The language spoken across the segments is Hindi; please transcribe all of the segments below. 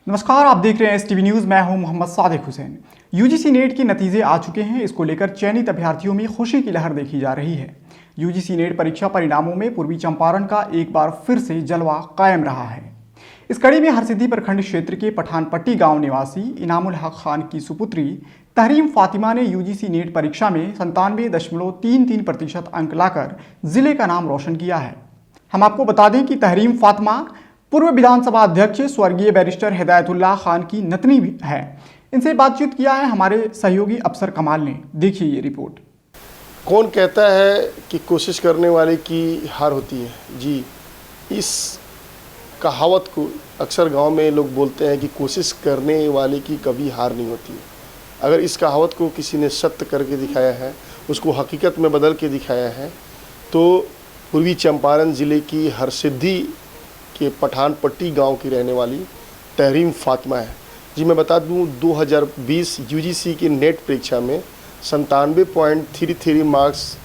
नमस्कार, आप देख रहे हैं STV न्यूज़। मैं हूं मोहम्मद सादिक हुसैन। यूजीसी नेट के नतीजे आ चुके हैं। इसको लेकर चयनित अभ्यर्थियों में खुशी की लहर देखी जा रही है। यूजीसी नेट परीक्षा परिणामों में पूर्वी चंपारण का एक बार फिर से जलवा कायम रहा है। इस कड़ी में हरसिद्धि प्रखंड क्षेत्र के पठानपट्टी गांव निवासी इनामुल हक खान की सुपुत्री तहरीम फातिमा ने यूजीसी नेट परीक्षा में 97.33% अंक लाकर जिले का नाम रोशन किया है। हम आपको बता दें कि तहरीम फातिमा पूर्व विधानसभा अध्यक्ष स्वर्गीय बैरिस्टर हिदायतुल्लाह खान की नतनी भी है। इनसे बातचीत किया है हमारे सहयोगी अफसर कमाल ने। देखिए ये रिपोर्ट। कौन कहता है कि कोशिश करने वाले की हार होती है? जी, इस कहावत को अक्सर गांव में लोग बोलते हैं कि कोशिश करने वाले की कभी हार नहीं होती है। अगर इस कहावत को किसी ने सत्य करके दिखाया है, उसको हकीकत में बदल के दिखाया है, तो पूर्वी चंपारण ज़िले की हरसिद्धि के पठानपट्टी गांव की रहने वाली तहरीम फातिमा है। जी, मैं बता दूं 2020 यूजीसी की नेट परीक्षा में 97.33 मार्क्स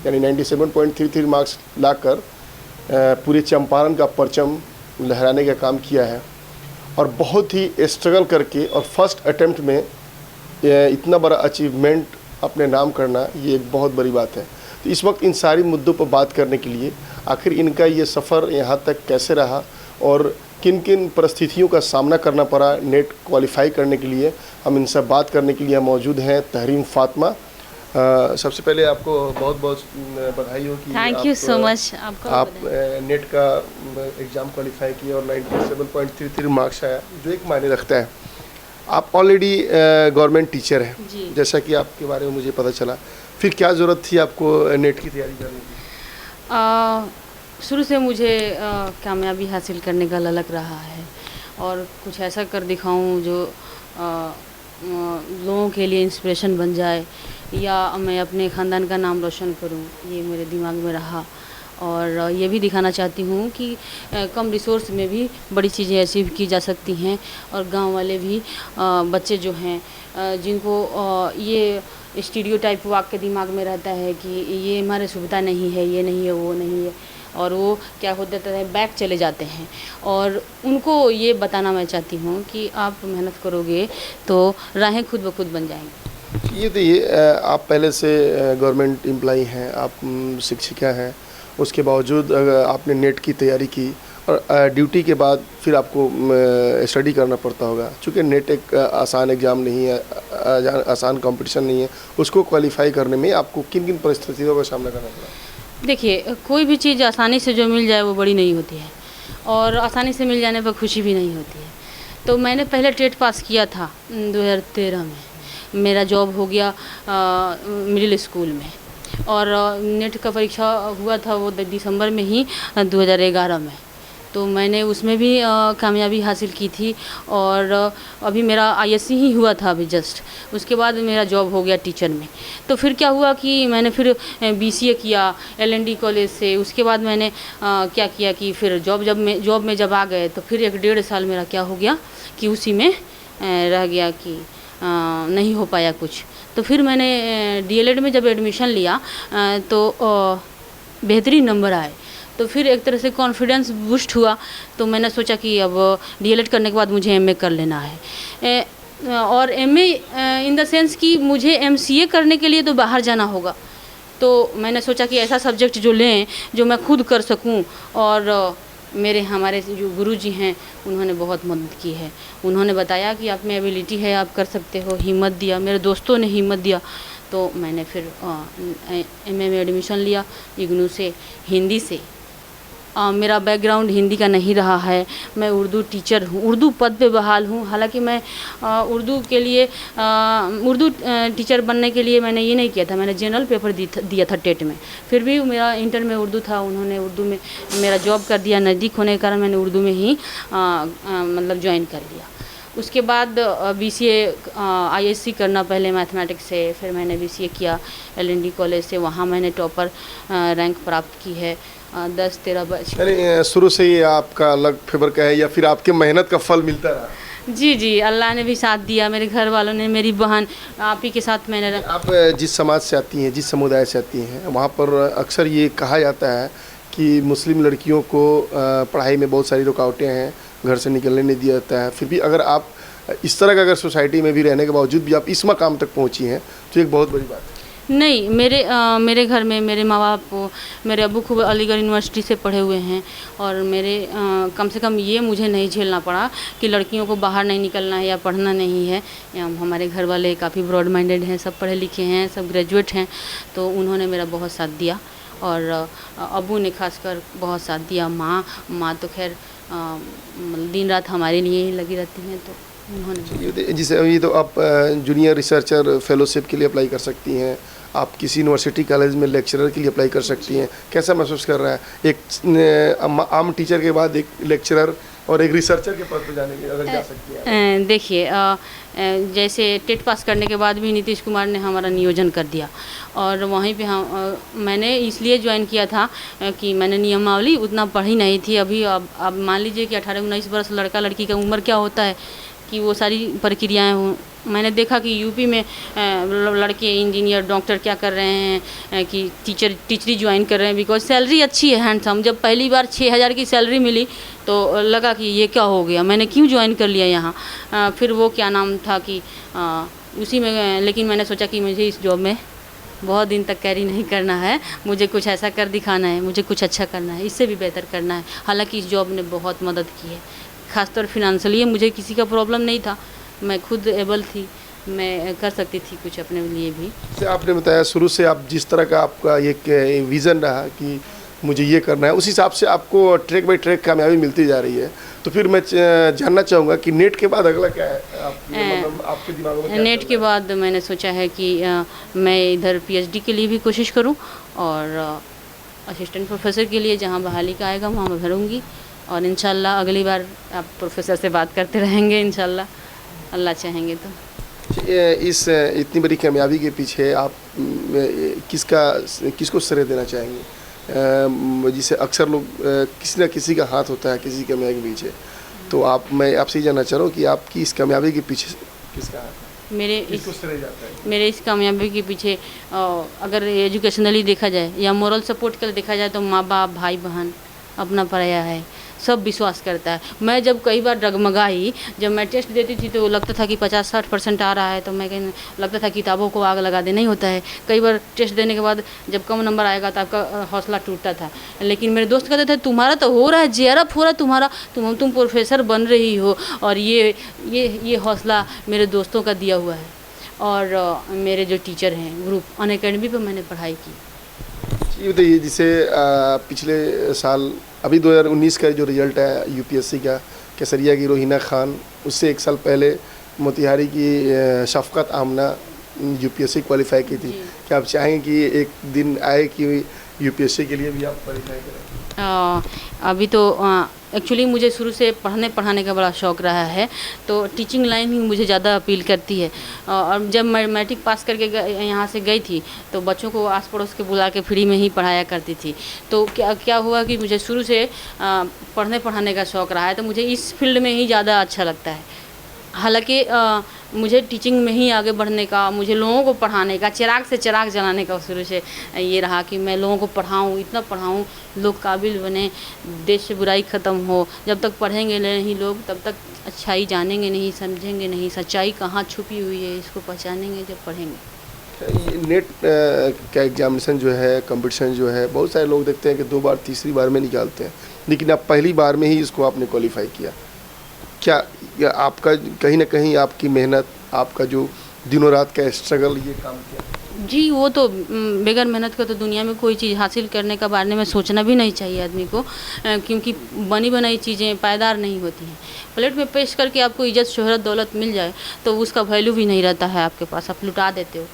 यानी 97.33 मार्क्स लाकर पूरे चंपारण का परचम लहराने का काम किया है और बहुत ही स्ट्रगल करके और फर्स्ट अटेम्प्ट में इतना बड़ा अचीवमेंट अपने नाम करना ये एक बहुत बड़ी बात है। तो इस वक्त इन सारी मुद्दों पर बात करने के लिए आखिर इनका ये सफ़र यहाँ तक कैसे रहा और किन किन परिस्थितियों का सामना करना पड़ा नेट क्वालिफाई करने के लिए, हम इनसे बात करने के लिए मौजूद हैं तहरीम फातिमा। सबसे पहले आपको बहुत बहुत बधाई हो कि थैंक यू सो मच। आप नेट का एग्ज़ाम क्वालिफाई किया और 97.33 मार्क्स आया, जो एक मायने रखता है। आप ऑलरेडी गवर्नमेंट टीचर हैं, जैसा कि आपके बारे में मुझे पता चला। फिर क्या ज़रूरत थी आपको नेट की तैयारी करने की? शुरू से मुझे कामयाबी हासिल करने का ललक रहा है और कुछ ऐसा कर दिखाऊं जो लोगों के लिए इंस्पिरेशन बन जाए या मैं अपने ख़ानदान का नाम रोशन करूं, ये मेरे दिमाग में रहा। और ये भी दिखाना चाहती हूँ कि कम रिसोर्स में भी बड़ी चीज़ें अचीव की जा सकती हैं और गांव वाले भी बच्चे जो हैं जिनको ये स्टीरियोटाइप वाक्य दिमाग में रहता है कि ये हमारे सुविधा नहीं है, ये नहीं है, वो नहीं है, और वो क्या हो जाता है बैक चले जाते हैं। और उनको ये बताना मैं चाहती हूँ कि आप मेहनत करोगे तो राहें खुद ब खुद बन जाएंगी। ये देखिए, आप पहले से गवर्नमेंट एम्प्लॉई हैं, आप शिक्षिका हैं, उसके बावजूद आपने नेट की तैयारी की और ड्यूटी के बाद फिर आपको स्टडी करना पड़ता होगा। चूँकि नेट एक आसान एग्ज़ाम नहीं है, आसान कंपटीशन नहीं है, उसको क्वालिफाई करने में आपको किन किन परिस्थितियों का सामना करना पड़ा? देखिए, कोई भी चीज़ आसानी से जो मिल जाए वो बड़ी नहीं होती है और आसानी से मिल जाने पर खुशी भी नहीं होती है। तो मैंने पहले टेट पास किया था 2013 में। मेरा जॉब हो गया मिडिल स्कूल में और नेट का परीक्षा हुआ था वो दिसंबर में ही 2011 में। तो मैंने उसमें भी कामयाबी हासिल की थी और अभी मेरा ISC ही हुआ था अभी जस्ट। उसके बाद मेरा जॉब हो गया टीचर में। तो फिर क्या हुआ कि मैंने फिर BCA किया LND कॉलेज से। उसके बाद मैंने क्या किया कि फिर जॉब में जब आ गए तो फिर 1.5 साल मेरा क्या हो गया कि उसी में रह गया कि नहीं हो पाया कुछ। तो फिर मैंने DLED में जब एडमिशन लिया तो बेहतरीन नंबर आए, तो फिर एक तरह से कॉन्फिडेंस बूस्ट हुआ। तो मैंने सोचा कि अब DLED करने के बाद मुझे MA कर लेना है और MA इन द सेंस कि मुझे MCA करने के लिए तो बाहर जाना होगा। तो मैंने सोचा कि ऐसा सब्जेक्ट जो लें जो मैं खुद कर सकूं और हमारे जो गुरुजी हैं उन्होंने बहुत मदद की है। उन्होंने बताया कि आप में एबिलिटी है, आप कर सकते हो, हिम्मत दिया, मेरे दोस्तों ने हिम्मत दिया। तो मैंने फिर MA में एडमिशन लिया IGNOU से, हिंदी से। मेरा बैकग्राउंड हिंदी का नहीं रहा है, मैं उर्दू टीचर हूँ, उर्दू पद पे बहाल हूँ। हालांकि मैं उर्दू के लिए उर्दू टीचर बनने के लिए मैंने ये नहीं किया था, मैंने जनरल पेपर दिया था टेट में। फिर भी मेरा इंटर में उर्दू था, उन्होंने उर्दू में मेरा जॉब कर दिया। नज़दीक होने के कारण मैंने उर्दू में ही मतलब ज्वाइन कर लिया। उसके बाद BCA ISC करना पहले मैथमेटिक्स से, फिर मैंने BCA किया LND कॉलेज से। वहाँ मैंने टॉपर रैंक प्राप्त की है 10-13 बैच। यानी शुरू से ही आपका लक फेवर का है या फिर आपके मेहनत का फल मिलता रहा? जी, अल्लाह ने भी साथ दिया, मेरे घर वालों ने, मेरी बहन, आप ही के साथ मैंने। आप जिस समाज से आती हैं, जिस समुदाय से आती हैं, वहाँ पर अक्सर ये कहा जाता है कि मुस्लिम लड़कियों को पढ़ाई में बहुत सारी रुकावटें हैं, घर से निकलने नहीं दिया जाता है, फिर भी अगर आप इस तरह का अगर सोसाइटी में भी रहने के बावजूद भी आप इस मकाम तक पहुंची हैं तो एक बहुत बड़ी बात है। नहीं, मेरे घर में मेरे माँ बाप, मेरे अब्बू खूब अलीगढ़ यूनिवर्सिटी से पढ़े हुए हैं और मेरे कम से कम ये मुझे नहीं झेलना पड़ा कि लड़कियों को बाहर नहीं निकलना है या पढ़ना नहीं है। या हमारे घर वाले काफ़ी ब्रॉड माइंडेड हैं, सब पढ़े लिखे हैं, सब ग्रेजुएट हैं, तो उन्होंने मेरा बहुत साथ दिया और अब्बू ने खासकर बहुत साथ दिया। माँ तो खैर दिन रात हमारे लिए ही लगी रहती हैं, तो उन्होंने। जिसे अभी तो आप जूनियर रिसर्चर फेलोशिप के लिए अप्लाई कर सकती हैं, आप किसी यूनिवर्सिटी कॉलेज में लेक्चरर के लिए अप्लाई कर सकती हैं। कैसा महसूस कर रहा है एक आम टीचर के बाद एक लेक्चरर और एक रिसर्चर के पद पर जाने के, अगर जा सकती हैं? देखिए, जैसे टेट पास करने के बाद भी नीतीश कुमार ने हमारा नियोजन कर दिया और वहीं पे मैंने इसलिए ज्वाइन किया था कि मैंने नियमावली उतना पढ़ी नहीं थी अभी। अब मान लीजिए कि 18-19 वर्ष लड़का लड़की का उम्र क्या होता है कि वो सारी प्रक्रियाएं हों। मैंने देखा कि यूपी में लड़के इंजीनियर डॉक्टर क्या कर रहे हैं कि टीचरी ज्वाइन कर रहे हैं, बिकॉज सैलरी अच्छी है, हैंडसम। जब पहली बार 6,000 की सैलरी मिली तो लगा कि ये क्या हो गया, मैंने क्यों ज्वाइन कर लिया यहाँ। फिर वो क्या नाम था कि उसी में, लेकिन मैंने सोचा कि मुझे इस जॉब में बहुत दिन तक कैरी नहीं करना है, मुझे कुछ ऐसा कर दिखाना है, मुझे कुछ अच्छा करना है, इससे भी बेहतर करना है। हालांकि इस जॉब ने बहुत मदद की है, खासतौर फिनंशियली मुझे किसी का प्रॉब्लम नहीं था, मैं खुद एबल थी, मैं कर सकती थी कुछ अपने लिए भी। जैसे आपने बताया शुरू से आप जिस तरह का आपका एक विज़न रहा कि मुझे ये करना है, उस हिसाब से आपको ट्रैक बाय ट्रैक कामयाबी मिलती जा रही है। तो फिर मैं जानना चाहूँगा कि नेट के बाद अगला क्या है मतलब आपके दिमाग में? नेट के बाद मैंने सोचा है कि मैं इधर पीएचडी के लिए भी कोशिश करूं और असिस्टेंट प्रोफेसर के लिए जहां बहाली का आएगा वहां मैं भरूंगी और इंशाल्लाह अगली बार आप प्रोफेसर से बात करते रहेंगे इंशाल्लाह, अल्लाह चाहेंगे तो। इस इतनी बड़ी कामयाबी के पीछे आप किसको श्रेय देना चाहेंगे? जिसे अक्सर लोग किसी न किसी का हाथ होता है किसी कामयाबी के पीछे, तो मैं आपसे ये जानना चाह रहा हूँ कि आपकी इस कामयाबी के पीछे किसका हाथ है? मेरे इस कामयाबी के पीछे अगर एजुकेशनली देखा जाए या मोरल सपोर्ट के लिए देखा जाए तो माँ बाप, भाई बहन, अपना पराया है, सब विश्वास करता है। मैं जब कई बार डगमगाई, जब मैं टेस्ट देती थी तो लगता था कि 50-60% आ रहा है, तो मैं लगता था किताबों को आग लगा देना ही होता है। कई बार टेस्ट देने के बाद जब कम नंबर आएगा तो आपका हौसला टूटता था, लेकिन मेरे दोस्त कहते थे तुम्हारा तो हो रहा है, जेआरएफ हो रहा है तुम्हारा, तुम प्रोफेसर बन रही हो। और ये हौसला मेरे दोस्तों का दिया हुआ है और मेरे जो टीचर हैं ग्रुप अनअकैडमी पर मैंने पढ़ाई की। ये बताइए, जिसे पिछले साल अभी 2019 का जो रिज़ल्ट है यूपीएससी का, केसरिया की रोहिना खान, उससे एक साल पहले मोतिहारी की शफकत आमना यूपीएससी क्वालिफाई की थी। क्या आप चाहेंगे कि एक दिन आए कि यूपीएससी के लिए भी आप क्वालिफाई करें? अभी तो एक्चुअली मुझे शुरू से पढ़ाने का बड़ा शौक़ रहा है, तो टीचिंग लाइन ही मुझे ज़्यादा अपील करती है। और जब मैं मैट्रिक पास करके यहाँ से गई थी तो बच्चों को आस पड़ोस के बुला के फ्री में ही पढ़ाया करती थी। तो क्या हुआ कि मुझे शुरू से पढ़ाने का शौक़ रहा है, तो मुझे इस फील्ड में ही ज़्यादा अच्छा लगता है। हालांकि मुझे टीचिंग में ही आगे बढ़ने का, मुझे लोगों को पढ़ाने का, चिराग से चिराग जलाने का शुरू से ये रहा कि मैं लोगों को पढ़ाऊँ, इतना पढ़ाऊँ लोग काबिल बने, देश से बुराई ख़त्म हो। जब तक पढ़ेंगे नहीं लोग तब तक अच्छाई जानेंगे नहीं, समझेंगे नहीं, सच्चाई कहाँ छुपी हुई है इसको पहचानेंगे जब पढ़ेंगे। नेट का एग्जामिनेशन जो है, कंपटीशन जो है, बहुत सारे लोग देखते हैं कि 2 बार तीसरी बार में निकालते हैं, लेकिन आप पहली बार में ही इसको आपने क्वालिफाई किया। क्या आपका कहीं ना कहीं आपकी मेहनत, आपका जो दिनों रात का स्ट्रगल ये काम किया? जी, वो तो बगैर मेहनत का तो दुनिया में कोई चीज़ हासिल करने के बारे में सोचना भी नहीं चाहिए आदमी को, क्योंकि बनी बनाई चीज़ें पायदार नहीं होती हैं। प्लेट में पेश करके आपको इज्जत, शोहरत, दौलत मिल जाए तो उसका वैल्यू भी नहीं रहता है आपके पास, आप लुटा देते हो।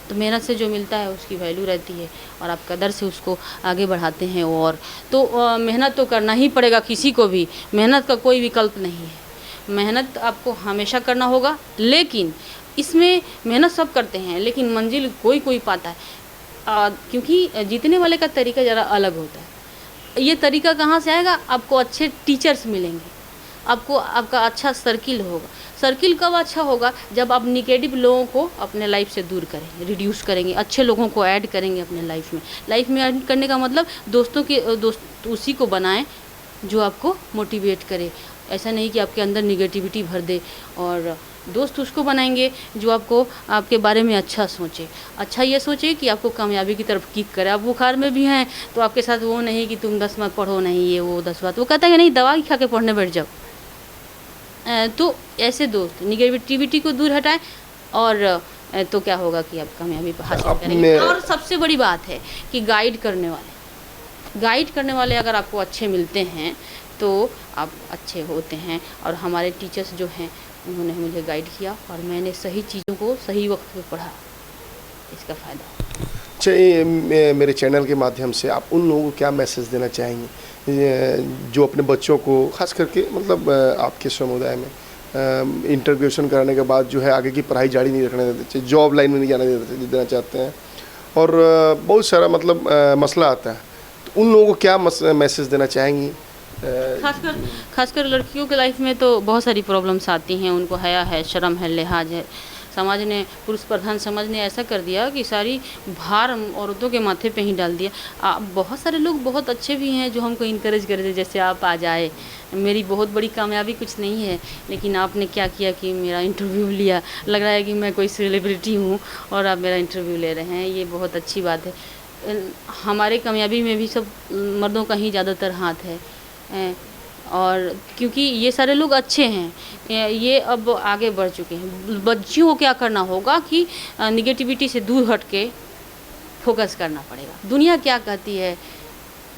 तो मेहनत से जो मिलता है उसकी वैल्यू रहती है और आप कदर से उसको आगे बढ़ाते हैं। और तो मेहनत तो करना ही पड़ेगा किसी को भी, मेहनत का कोई विकल्प नहीं है। मेहनत आपको हमेशा करना होगा, लेकिन इसमें मेहनत सब करते हैं लेकिन मंजिल कोई पाता है, क्योंकि जीतने वाले का तरीका ज़रा अलग होता है। ये तरीका कहाँ से आएगा? आपको अच्छे टीचर्स मिलेंगे, आपका अच्छा सर्किल होगा। सर्किल कब अच्छा होगा? जब आप निगेटिव लोगों को अपने लाइफ से दूर करेंगे, रिड्यूस करेंगे, अच्छे लोगों को ऐड करेंगे अपने लाइफ में ऐड करने का मतलब दोस्त उसी को बनाएं जो आपको मोटिवेट करे, ऐसा नहीं कि आपके अंदर निगेटिविटी भर दे। और दोस्त उसको बनाएंगे जो आपको आपके बारे में अच्छा सोचे, अच्छा ये सोचे कि आपको कामयाबी की तरफ किक करे। आप बुखार में भी हैं तो आपके साथ वो नहीं कि तुम 10 मत पढ़ो, नहीं ये वो 10 बात, वो कहता है कि नहीं दवाई खा के पढ़ने बैठ जाओ। तो ऐसे दोस्त निगेटिविटी को दूर हटाएं और तो क्या होगा कि आप कामयाबी हासिल करेंगे। और सबसे बड़ी बात है कि गाइड करने वाले अगर आपको अच्छे मिलते हैं तो आप अच्छे होते हैं। और हमारे टीचर्स जो हैं उन्होंने मुझे गाइड किया और मैंने सही चीज़ों को सही वक्त पे पढ़ा, इसका फ़ायदा। अच्छा, मेरे चैनल के माध्यम से आप उन लोगों को क्या मैसेज देना चाहेंगे जो अपने बच्चों को खास करके मतलब आपके समुदाय में इंटर कराने के बाद जो है आगे की पढ़ाई जारी नहीं रखने देते, जॉब लाइन में नहीं जाने देना चाहते हैं और बहुत सारा मतलब मसला आता है, तो उन लोगों को क्या मैसेज देना चाहेंगी? खासकर लड़कियों के लाइफ में तो बहुत सारी प्रॉब्लम्स आती हैं। उनको हया है, शर्म है, लिहाज है। समाज ने, पुरुष प्रधान समाज ने ऐसा कर दिया कि सारी भार औरतों के माथे पे ही डाल दिया। बहुत सारे लोग बहुत अच्छे भी हैं जो हमको इनकरेज कर देते, जैसे आप आ जाए। मेरी बहुत बड़ी कामयाबी कुछ नहीं है, लेकिन आपने क्या किया कि मेरा इंटरव्यू लिया, लग रहा है कि मैं कोई सेलिब्रिटी हूँ और आप मेरा इंटरव्यू ले रहे हैं, ये बहुत अच्छी बात है। हमारे कामयाबी में भी सब मर्दों का ही ज़्यादातर हाथ है। और क्योंकि ये सारे लोग अच्छे हैं, ये अब आगे बढ़ चुके हैं। बच्चियों को क्या करना होगा कि निगेटिविटी से दूर हट के फोकस करना पड़ेगा। दुनिया क्या कहती है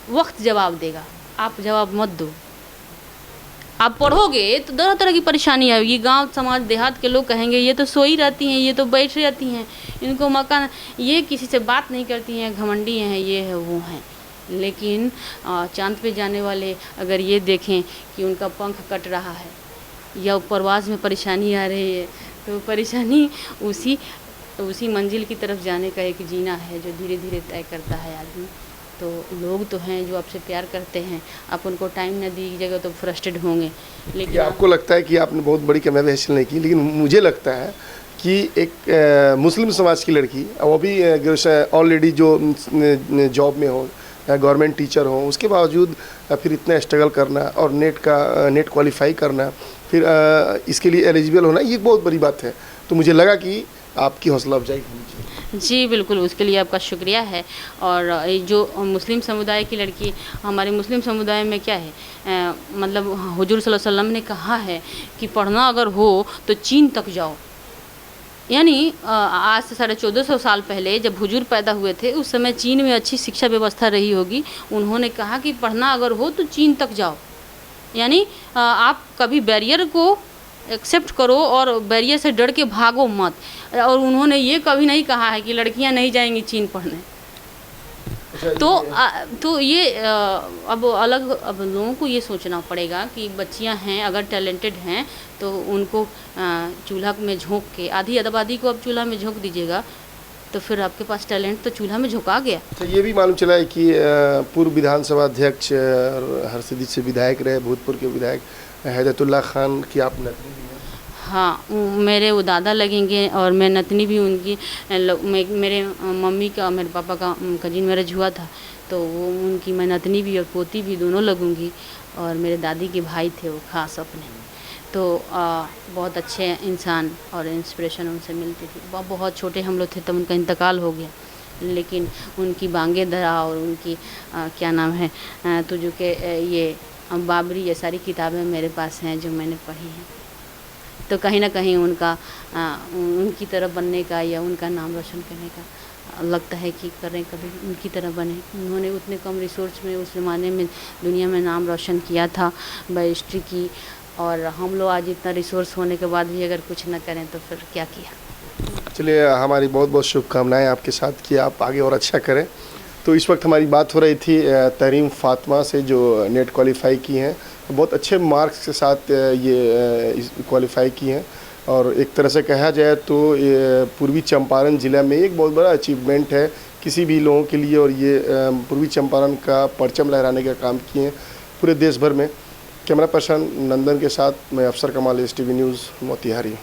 वक्त जवाब देगा, आप जवाब मत दो। आप पढ़ोगे तो तरह तरह की परेशानी आएगी। गांव समाज देहात के लोग कहेंगे ये तो सोई रहती हैं, ये तो बैठ रहती हैं, इनको मकान, ये किसी से बात नहीं करती हैं, घमंडी हैं, ये है वो हैं। लेकिन चांद पे जाने वाले अगर ये देखें कि उनका पंख कट रहा है या परवाज़ में परेशानी आ रही है, तो परेशानी उसी मंजिल की तरफ जाने का एक जीना है जो धीरे धीरे तय करता है आदमी। तो लोग तो हैं जो आपसे प्यार करते हैं, आप उनको टाइम न दीजिएगा तो फ्रस्ट्रेट होंगे। लेकिन आपको लगता है कि आपने बहुत बड़ी कामयाबी हासिल नहीं की, लेकिन मुझे लगता है कि एक मुस्लिम समाज की लड़की, वो भी ऑलरेडी जो जॉब में हो, गवर्नमेंट टीचर हो, उसके बावजूद फिर इतना स्ट्रगल करना और नेट क्वालिफाई करना, फिर इसके लिए एलिजिबल होना, ये बहुत बड़ी बात है। तो मुझे लगा कि आपकी हौसला अफजाई होनी चाहिए। जी बिल्कुल, उसके लिए आपका शुक्रिया है। और जो मुस्लिम समुदाय की लड़की, हमारे मुस्लिम समुदाय में क्या है, मतलब हुजूर सल्लल्लाहु अलैहि वसल्लम ने कहा है कि पढ़ना अगर हो तो चीन तक जाओ। यानी आज से 1450 साल पहले जब हुजूर पैदा हुए थे, उस समय चीन में अच्छी शिक्षा व्यवस्था रही होगी। उन्होंने कहा कि पढ़ना अगर हो तो चीन तक जाओ। यानी आप कभी बैरियर को एक्सेप्ट करो और बैरियर से डर के भागो मत। और उन्होंने ये कभी नहीं कहा है कि लड़कियां नहीं जाएंगी चीन पढ़ने। तो ये अब लोगों को ये सोचना पड़ेगा कि बच्चियां हैं, अगर टैलेंटेड हैं तो उनको चूल्हा में झोंक के, आधी आबादी को अब चूल्हा में झोंक दीजिएगा तो फिर आपके पास टैलेंट तो चूल्हा में झोंका गया। तो ये भी मालूम चला है कि पूर्व विधानसभा अध्यक्ष हरसिद्धि से विधायक रहे, भूतपूर्व के विधायक हैदतुल्ला खान की आप नतनी भी हैं। हाँ, मेरे वो दादा लगेंगे और मैं नतनी भी उनकी। मेरे मम्मी का, मेरे पापा का कजिन मैरिज हुआ था, तो वो उनकी मैं नतनी भी और पोती भी दोनों लगूंगी। और मेरे दादी के भाई थे वो खास अपने, तो बहुत अच्छे इंसान और इंस्पिरेशन उनसे मिलती थी। बहुत छोटे हम लोग थे तब उनका इंतकाल हो गया, लेकिन उनकी बांगे दरा और उनकी क्या नाम है, तो जो कि ये बाबरी, ये सारी किताबें मेरे पास हैं जो मैंने पढ़ी हैं। तो कहीं ना कहीं उनकी तरह बनने का या उनका नाम रोशन करने का लगता है कि करें, कभी उनकी तरह बने। उन्होंने उतने कम रिसोर्स में उस ज़माने में दुनिया में नाम रोशन किया था बैरिस्ट्री की, और हम लोग आज इतना रिसोर्स होने के बाद भी अगर कुछ न करें तो फिर क्या किया। चलिए, हमारी बहुत बहुत शुभकामनाएं आपके साथ कि आप आगे और अच्छा करें। तो इस वक्त हमारी बात हो रही थी तरीम फातिमा से जो नेट क्वालिफाई की हैं, बहुत अच्छे मार्क्स के साथ ये क्वालिफाई की हैं। और एक तरह से कहा जाए तो पूर्वी चंपारण ज़िला में एक बहुत बड़ा अचीवमेंट है किसी भी लोगों के लिए, और ये पूर्वी चंपारण का परचम लहराने का काम किए हैं पूरे देश भर में। कैमरा पर्सन नंदन के साथ मैं अफसर कमाल, STV न्यूज़ मोतिहारी।